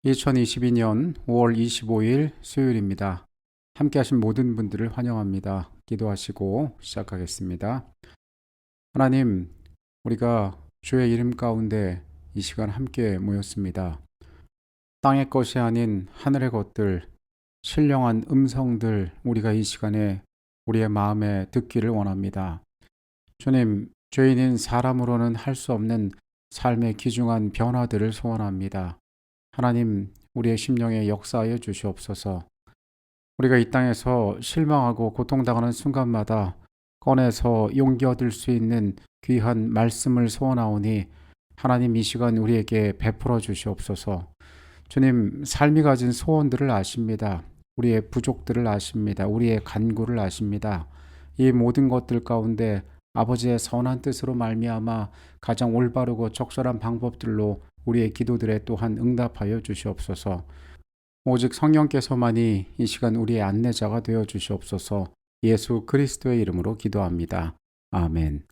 2022년 5월 25일 수요일입니다. 함께 하신 모든 분들을 환영합니다. 기도하시고 시작하겠습니다. 하나님, 우리가 주의 이름 가운데 이 시간 함께 모였습니다. 땅의 것이 아닌 하늘의 것들, 신령한 음성들 우리가 이 시간에 우리의 마음에 듣기를 원합니다. 주님, 죄인인 사람으로는 할 수 없는 삶의 귀중한 변화들을 소원합니다. 하나님, 우리의 심령에 역사하여 주시옵소서. 우리가 이 땅에서 실망하고 고통당하는 순간마다 꺼내서 용기 얻을 수 있는 귀한 말씀을 소원하오니 하나님 이 시간 우리에게 베풀어 주시옵소서. 주님, 삶이 가진 소원들을 아십니다. 우리의 부족들을 아십니다. 우리의 간구를 아십니다. 이 모든 것들 가운데 아버지의 선한 뜻으로 말미암아 가장 올바르고 적절한 방법들로 우리의 기도들에 또한 응답하여 주시옵소서. 오직 성령께서만이 이 시간 우리의 안내자가 되어 주시옵소서. 예수 그리스도의 이름으로 기도합니다. 아멘.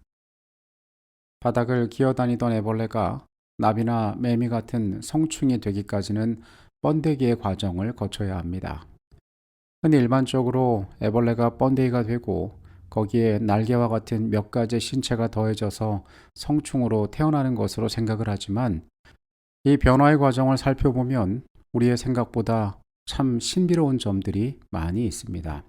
바닥을 기어다니던 애벌레가 나비나 매미 같은 성충이 되기까지는 번데기의 과정을 거쳐야 합니다. 흔히 일반적으로 애벌레가 번데기가 되고 거기에 날개와 같은 몇 가지 신체가 더해져서 성충으로 태어나는 것으로 생각을 하지만 이 변화의 과정을 살펴보면 우리의 생각보다 참 신비로운 점들이 많이 있습니다.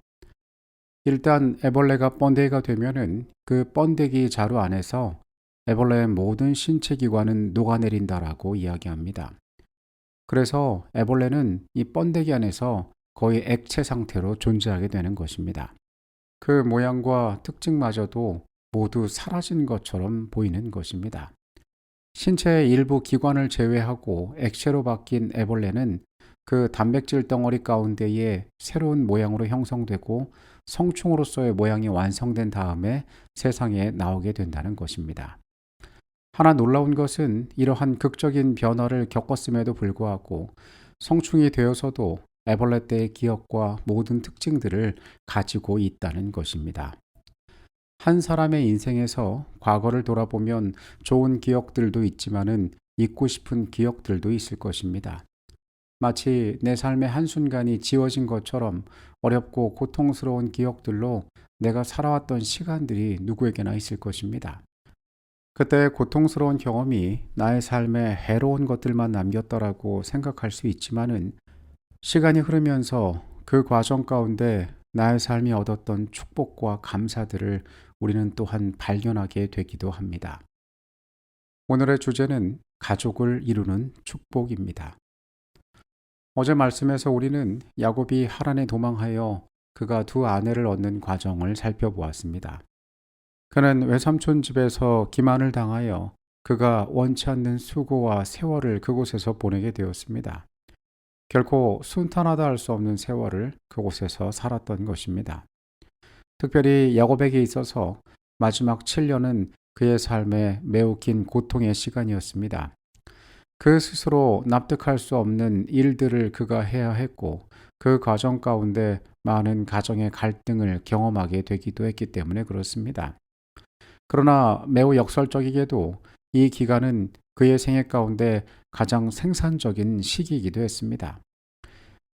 일단 애벌레가 번데기가 되면은 그 번데기 자루 안에서 애벌레의 모든 신체 기관은 녹아내린다라고 이야기합니다. 그래서 애벌레는 이 번데기 안에서 거의 액체 상태로 존재하게 되는 것입니다. 그 모양과 특징마저도 모두 사라진 것처럼 보이는 것입니다. 신체의 일부 기관을 제외하고 액체로 바뀐 애벌레는 그 단백질 덩어리 가운데에 새로운 모양으로 형성되고 성충으로서의 모양이 완성된 다음에 세상에 나오게 된다는 것입니다. 하나 놀라운 것은 이러한 극적인 변화를 겪었음에도 불구하고 성충이 되어서도 애벌레 때의 기억과 모든 특징들을 가지고 있다는 것입니다. 한 사람의 인생에서 과거를 돌아보면 좋은 기억들도 있지만은 잊고 싶은 기억들도 있을 것입니다. 마치 내 삶의 한순간이 지워진 것처럼 어렵고 고통스러운 기억들로 내가 살아왔던 시간들이 누구에게나 있을 것입니다. 그때의 고통스러운 경험이 나의 삶에 해로운 것들만 남겼더라고 생각할 수 있지만은 시간이 흐르면서 그 과정 가운데 나의 삶이 얻었던 축복과 감사들을 우리는 또한 발견하게 되기도 합니다. 오늘의 주제는 가족을 이루는 축복입니다. 어제 말씀에서 우리는 야곱이 하란에 도망하여 그가 두 아내를 얻는 과정을 살펴보았습니다. 그는 외삼촌 집에서 기만을 당하여 그가 원치 않는 수고와 세월을 그곳에서 보내게 되었습니다. 결코 순탄하다 할 수 없는 세월을 그곳에서 살았던 것입니다. 특별히 야곱에게 있어서 마지막 7년은 그의 삶에 매우 긴 고통의 시간이었습니다. 그 스스로 납득할 수 없는 일들을 그가 해야 했고 그 과정 가운데 많은 가정의 갈등을 경험하게 되기도 했기 때문에 그렇습니다. 그러나 매우 역설적이게도 이 기간은 그의 생애 가운데 가장 생산적인 시기이기도 했습니다.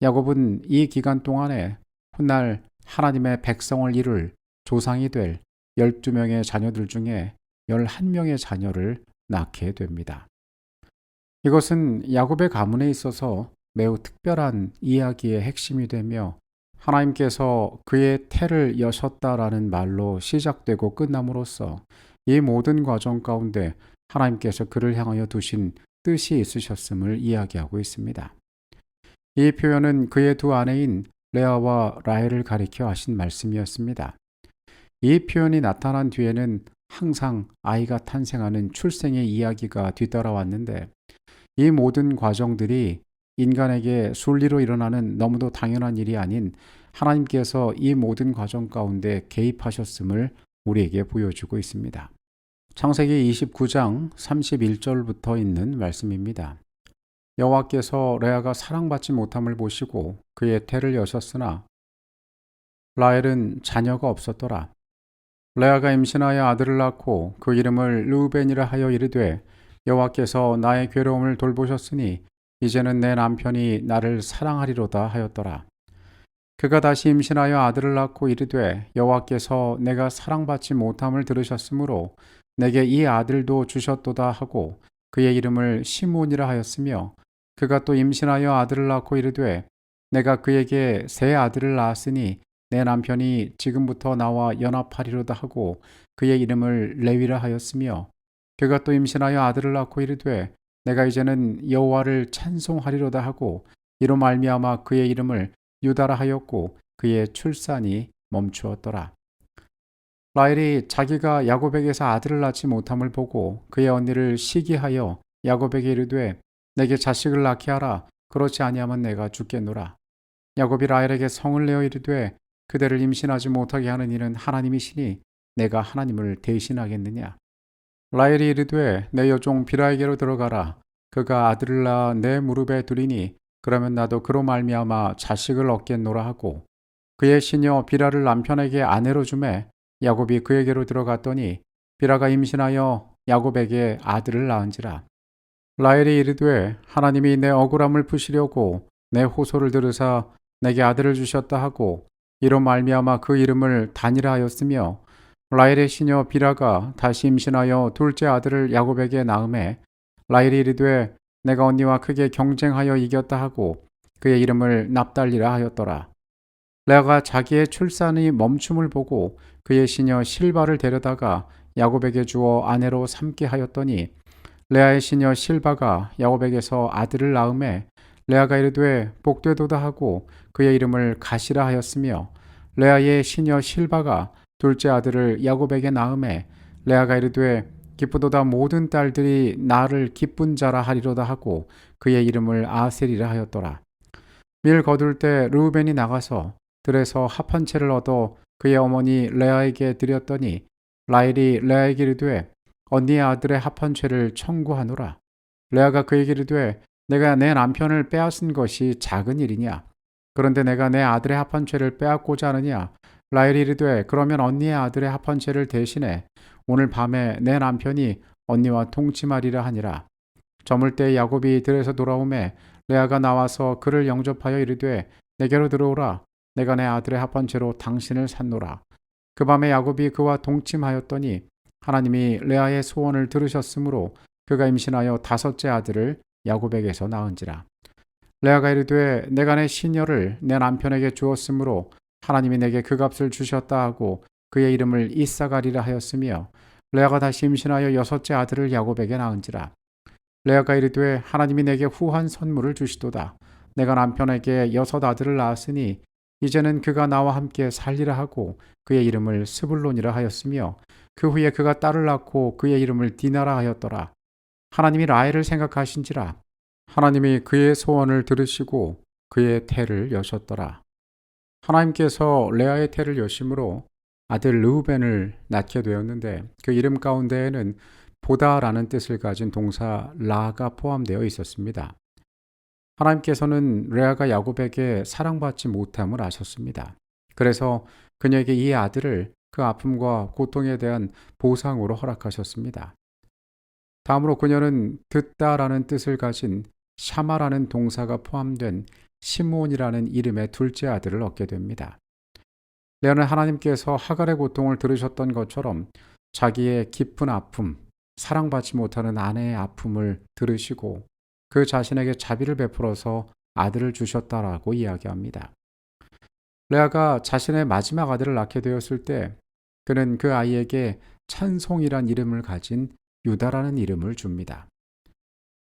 야곱은 이 기간 동안에 훗날 하나님의 백성을 이룰 조상이 될 12명의 자녀들 중에 11명의 자녀를 낳게 됩니다. 이것은 야곱의 가문에 있어서 매우 특별한 이야기의 핵심이 되며 하나님께서 그의 태를 여셨다라는 말로 시작되고 끝남으로써 이 모든 과정 가운데 하나님께서 그를 향하여 두신 뜻이 있으셨음을 이야기하고 있습니다. 이 표현은 그의 두 아내인 레아와 라헬을 가리켜 하신 말씀이었습니다. 이 표현이 나타난 뒤에는 항상 아이가 탄생하는 출생의 이야기가 뒤따라왔는데 이 모든 과정들이 인간에게 순리로 일어나는 너무도 당연한 일이 아닌 하나님께서 이 모든 과정 가운데 개입하셨음을 우리에게 보여주고 있습니다. 창세기 29장 31절부터 있는 말씀입니다. 여호와께서 레아가 사랑받지 못함을 보시고 그의 태를 여셨으나 라헬은 자녀가 없었더라. 레아가 임신하여 아들을 낳고 그 이름을 르우벤이라 하여 이르되 여호와께서 나의 괴로움을 돌보셨으니 이제는 내 남편이 나를 사랑하리로다 하였더라. 그가 다시 임신하여 아들을 낳고 이르되 여호와께서 내가 사랑받지 못함을 들으셨으므로 내게 이 아들도 주셨도다 하고 그의 이름을 시므온이라 하였으며 그가 또 임신하여 아들을 낳고 이르되 내가 그에게 새 아들을 낳았으니 내 남편이 지금부터 나와 연합하리로다 하고 그의 이름을 레위라 하였으며 그가 또 임신하여 아들을 낳고 이르되 내가 이제는 여호와를 찬송하리로다 하고 이로 말미암아 그의 이름을 유다라 하였고 그의 출산이 멈추었더라. 라헬이 자기가 야곱에게서 아들을 낳지 못함을 보고 그의 언니를 시기하여 야곱에게 이르되 내게 자식을 낳게 하라. 그렇지 아니하면 내가 죽겠노라. 야곱이 라헬에게 성을 내어 이르되 그대를 임신하지 못하게 하는 이는 하나님이시니 내가 하나님을 대신하겠느냐. 라헬이 이르되 내 여종 비라에게로 들어가라. 그가 아들을 낳아 내 무릎에 두리니 그러면 나도 그로 말미암아 자식을 얻겠노라 하고 그의 시녀 비라를 남편에게 아내로 주매 야곱이 그에게로 들어갔더니 비라가 임신하여 야곱에게 아들을 낳은지라. 라헬이 이르되 하나님이 내 억울함을 푸시려고 내 호소를 들으사 내게 아들을 주셨다 하고 이로 말미암아 그 이름을 단이라 하였으며 라헬의 시녀 비라가 다시 임신하여 둘째 아들을 야곱에게 낳음에 라헬이 이르되 내가 언니와 크게 경쟁하여 이겼다 하고 그의 이름을 납달리라 하였더라. 레아가 자기의 출산이 멈춤을 보고 그의 시녀 실바를 데려다가 야곱에게 주어 아내로 삼게 하였더니 레아의 시녀 실바가 야곱에게서 아들을 낳음에 레아가 이르되 복되도다 하고 그의 이름을 가시라 하였으며 레아의 시녀 실바가 둘째 아들을 야곱에게 낳음에 레아가 이르되 기쁘도다 모든 딸들이 나를 기쁜 자라 하리로다 하고 그의 이름을 아셀이라 하였더라. 밀 거둘 때 르우벤이 나가서 들에서 합한 채를 얻어 그의 어머니 레아에게 드렸더니 라헬이 레아에게 이르되 언니의 아들의 합한 채를 청구하노라. 레아가 그에게 이르되 내가 내 남편을 빼앗은 것이 작은 일이냐. 그런데 내가 내 아들의 합한 채를 빼앗고자 하느냐. 라헬이 이르되 그러면 언니의 아들의 합한 채를 대신해 오늘 밤에 내 남편이 언니와 동침하리라 하니라. 저물 때 야곱이 들에서 돌아오매 레아가 나와서 그를 영접하여 이르되 내게로 들어오라. 내가 내 아들의 합한 채로 당신을 샀노라. 그 밤에 야곱이 그와 동침하였더니 하나님이 레아의 소원을 들으셨으므로 그가 임신하여 다섯째 아들을 야곱에게서 낳은지라. 레아가 이르되 내가 내 시녀를 내 남편에게 주었으므로 하나님이 내게 그 값을 주셨다 하고 그의 이름을 이사가리라 하였으며 레아가 다시 임신하여 여섯째 아들을 야곱에게 낳은지라. 레아가 이르되 하나님이 내게 후한 선물을 주시도다. 내가 남편에게 여섯 아들을 낳았으니 이제는 그가 나와 함께 살리라 하고 그의 이름을 스불론이라 하였으며 그 후에 그가 딸을 낳고 그의 이름을 디나라 하였더라. 하나님이 라헬을 생각하신지라. 하나님이 그의 소원을 들으시고 그의 태를 여셨더라. 하나님께서 레아의 태를 여심으로 아들 르우벤을 낳게 되었는데 그 이름 가운데에는 보다라는 뜻을 가진 동사 라가 포함되어 있었습니다. 하나님께서는 레아가 야곱에게 사랑받지 못함을 아셨습니다. 그래서 그녀에게 이 아들을 그 아픔과 고통에 대한 보상으로 허락하셨습니다. 다음으로 그녀는 듣다라는 뜻을 가진 샤마라는 동사가 포함된 시므온이라는 이름의 둘째 아들을 얻게 됩니다. 레아는 하나님께서 하갈의 고통을 들으셨던 것처럼 자기의 깊은 아픔, 사랑받지 못하는 아내의 아픔을 들으시고 그 자신에게 자비를 베풀어서 아들을 주셨다라고 이야기합니다. 레아가 자신의 마지막 아들을 낳게 되었을 때 그는 그 아이에게 찬송이란 이름을 가진 유다라는 이름을 줍니다.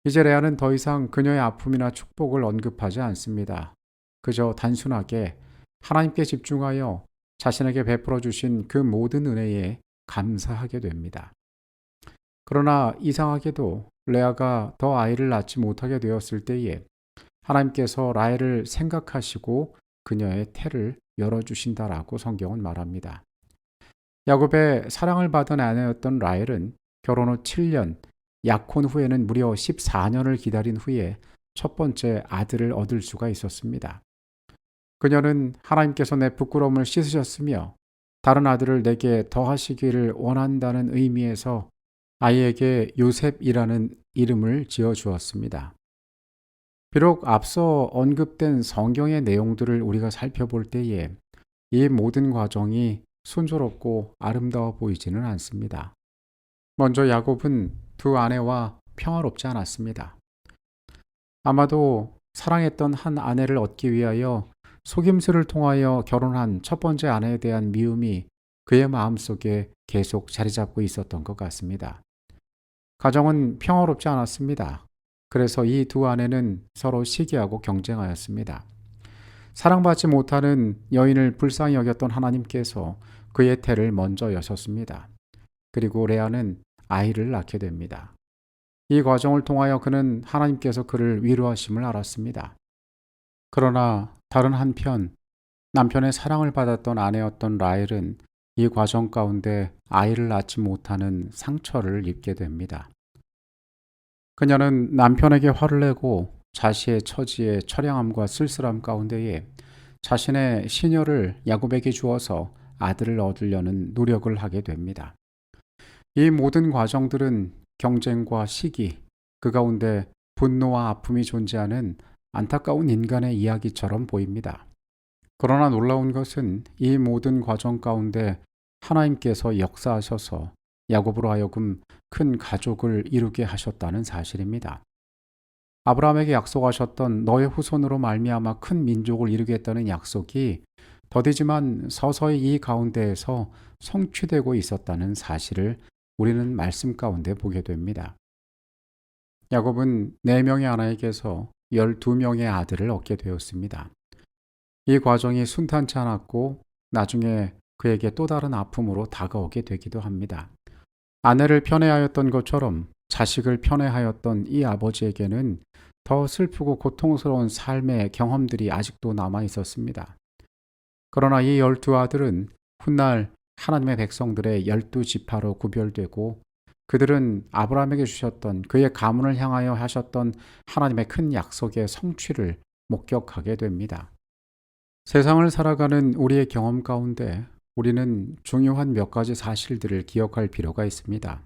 이제 레아는 더 이상 그녀의 아픔이나 축복을 언급하지 않습니다. 그저 단순하게 하나님께 집중하여 자신에게 베풀어 주신 그 모든 은혜에 감사하게 됩니다. 그러나 이상하게도 레아가 더 아이를 낳지 못하게 되었을 때에 하나님께서 라헬을 생각하시고 그녀의 태를 열어주신다라고 성경은 말합니다. 야곱의 사랑을 받은 아내였던 라헬은 결혼 후 7년, 약혼 후에는 무려 14년을 기다린 후에 첫 번째 아들을 얻을 수가 있었습니다. 그녀는 하나님께서 내 부끄러움을 씻으셨으며 다른 아들을 내게 더하시기를 원한다는 의미에서 아이에게 요셉이라는 이름을 지어 주었습니다. 비록 앞서 언급된 성경의 내용들을 우리가 살펴볼 때에 이 모든 과정이 순조롭고 아름다워 보이지는 않습니다. 먼저 야곱은 두 아내와 평화롭지 않았습니다. 아마도 사랑했던 한 아내를 얻기 위하여 속임수를 통하여 결혼한 첫 번째 아내에 대한 미움이 그의 마음속에 계속 자리 잡고 있었던 것 같습니다. 가정은 평화롭지 않았습니다. 그래서 이 두 아내는 서로 시기하고 경쟁하였습니다. 사랑받지 못하는 여인을 불쌍히 여겼던 하나님께서 그의 태를 먼저 여셨습니다. 그리고 레아는 아이를 낳게 됩니다. 이 과정을 통하여 그는 하나님께서 그를 위로하심을 알았습니다. 그러나 다른 한편 남편의 사랑을 받았던 아내였던 라헬은 이 과정 가운데 아이를 낳지 못하는 상처를 입게 됩니다. 그녀는 남편에게 화를 내고 자신의 처지의 처량함과 쓸쓸함 가운데에 자신의 시녀를 야곱에게 주어서 아들을 얻으려는 노력을 하게 됩니다. 이 모든 과정들은 경쟁과 시기, 그 가운데 분노와 아픔이 존재하는 안타까운 인간의 이야기처럼 보입니다. 그러나 놀라운 것은 이 모든 과정 가운데 하나님께서 역사하셔서 야곱으로 하여금 큰 가족을 이루게 하셨다는 사실입니다. 아브라함에게 약속하셨던 너의 후손으로 말미암아 큰 민족을 이루겠다는 약속이 더디지만 서서히 이 가운데에서 성취되고 있었다는 사실을 우리는 말씀 가운데 보게 됩니다. 야곱은 4명의 아내에게서 12명의 아들을 얻게 되었습니다. 이 과정이 순탄치 않았고 나중에 그에게 또 다른 아픔으로 다가오게 되기도 합니다. 아내를 편애하였던 것처럼 자식을 편애하였던 이 아버지에게는 더 슬프고 고통스러운 삶의 경험들이 아직도 남아 있었습니다. 그러나 이 12아들은 훗날 하나님의 백성들의 12지파로 구별되고 그들은 아브라함에게 주셨던 그의 가문을 향하여 하셨던 하나님의 큰 약속의 성취를 목격하게 됩니다. 세상을 살아가는 우리의 경험 가운데 우리는 중요한 몇 가지 사실들을 기억할 필요가 있습니다.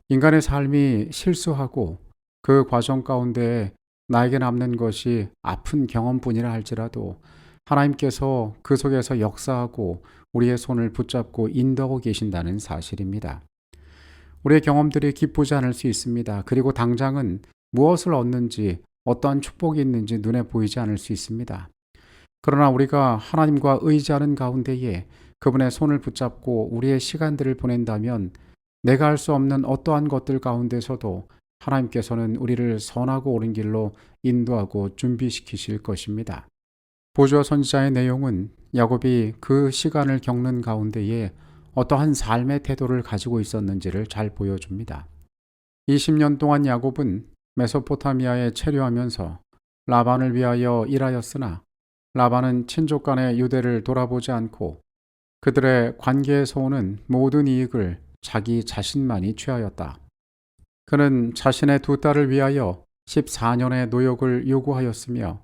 인간의 삶이 실수하고 그 과정 가운데 나에게 남는 것이 아픈 경험뿐이라 할지라도 하나님께서 그 속에서 역사하고 우리의 손을 붙잡고 인도하고 계신다는 사실입니다. 우리의 경험들이 기쁘지 않을 수 있습니다. 그리고 당장은 무엇을 얻는지 어떠한 축복이 있는지 눈에 보이지 않을 수 있습니다. 그러나 우리가 하나님과 의지하는 가운데에 그분의 손을 붙잡고 우리의 시간들을 보낸다면 내가 할 수 없는 어떠한 것들 가운데서도 하나님께서는 우리를 선하고 옳은 길로 인도하고 준비시키실 것입니다. 보주와 선지자의 내용은 야곱이 그 시간을 겪는 가운데에 어떠한 삶의 태도를 가지고 있었는지를 잘 보여줍니다. 20년 동안 야곱은 메소포타미아에 체류하면서 라반을 위하여 일하였으나 라반은 친족 간의 유대를 돌아보지 않고 그들의 관계에서 오는 모든 이익을 자기 자신만이 취하였다. 그는 자신의 두 딸을 위하여 14년의 노역을 요구하였으며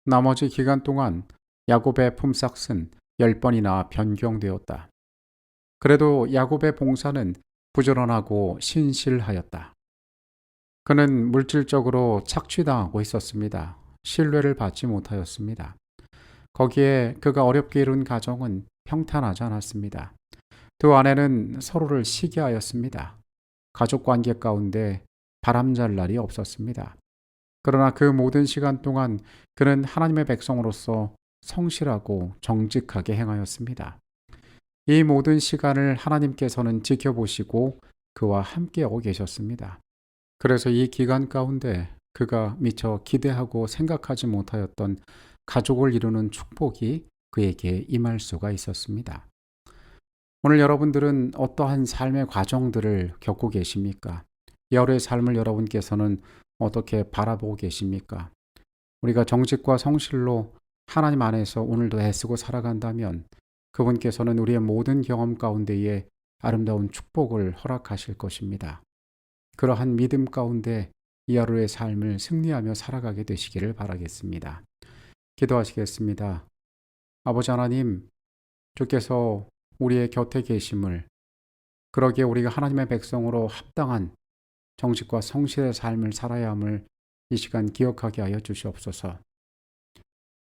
나머지 기간 동안 야곱의 품삯은 10번이나 변경되었다. 그래도 야곱의 봉사는 부지런하고 신실하였다. 그는 물질적으로 착취당하고 있었습니다. 신뢰를 받지 못하였습니다. 거기에 그가 어렵게 이룬 가정은 평탄하지 않았습니다. 두 아내는 서로를 시기하였습니다. 가족 관계 가운데 바람잘 날이 없었습니다. 그러나 그 모든 시간 동안 그는 하나님의 백성으로서 성실하고 정직하게 행하였습니다. 이 모든 시간을 하나님께서는 지켜보시고 그와 함께하고 계셨습니다. 그래서 이 기간 가운데 그가 미처 기대하고 생각하지 못하였던 가족을 이루는 축복이 그에게 임할 수가 있었습니다. 오늘 여러분들은 어떠한 삶의 과정들을 겪고 계십니까? 여러의 삶을 여러분께서는 어떻게 바라보고 계십니까? 우리가 정직과 성실로 하나님 안에서 오늘도 애쓰고 살아간다면 그분께서는 우리의 모든 경험 가운데에 아름다운 축복을 허락하실 것입니다. 그러한 믿음 가운데 이 하루의 삶을 승리하며 살아가게 되시기를 바라겠습니다. 기도하시겠습니다. 아버지 하나님, 주께서 우리의 곁에 계심을, 그러기에 우리가 하나님의 백성으로 합당한 정직과 성실의 삶을 살아야 함을 이 시간 기억하게 하여 주시옵소서.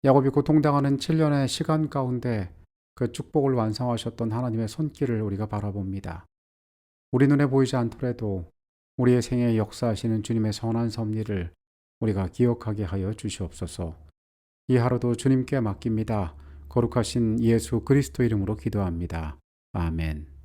야곱이 고통당하는 7년의 시간 가운데 그 축복을 완성하셨던 하나님의 손길을 우리가 바라봅니다. 우리 눈에 보이지 않더라도 우리의 생애에 역사하시는 주님의 선한 섭리를 우리가 기억하게 하여 주시옵소서. 이 하루도 주님께 맡깁니다. 거룩하신 예수 그리스도 이름으로 기도합니다. 아멘.